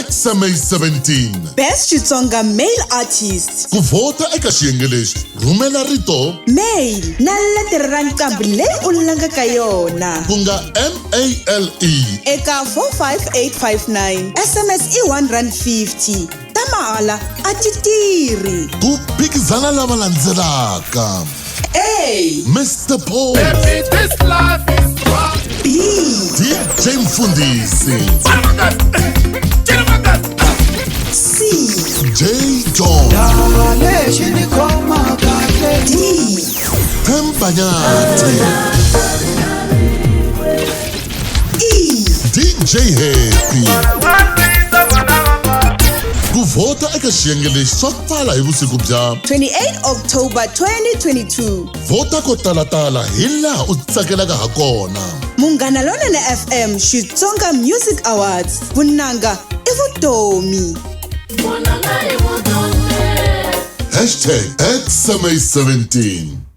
XMA17. Best Xitsonga Male Artist. Ku vota eka xiyenge lexi, rhumela rito Mail na letere ra nqambi leyi u langaka yona. ku nga MALE Eka 45859. SMS i R150. Ta mahala a ti tirhi. ku phikizana lava landzelaka. A. Mr. Paul, This life is wrong. B. DJ Mfundhisi, C. J. John, D. THEMBA NYATHI, E. DJ Happy. Ku vota eka xiyenge lexi swa pfala hi vusiku bya 28 October 2022. vota ko talatala hi laha u tsakelaka ha kona. Munghana Lonene FM Xitsonga Music Awards. Vunanga i vutomi. #XMA17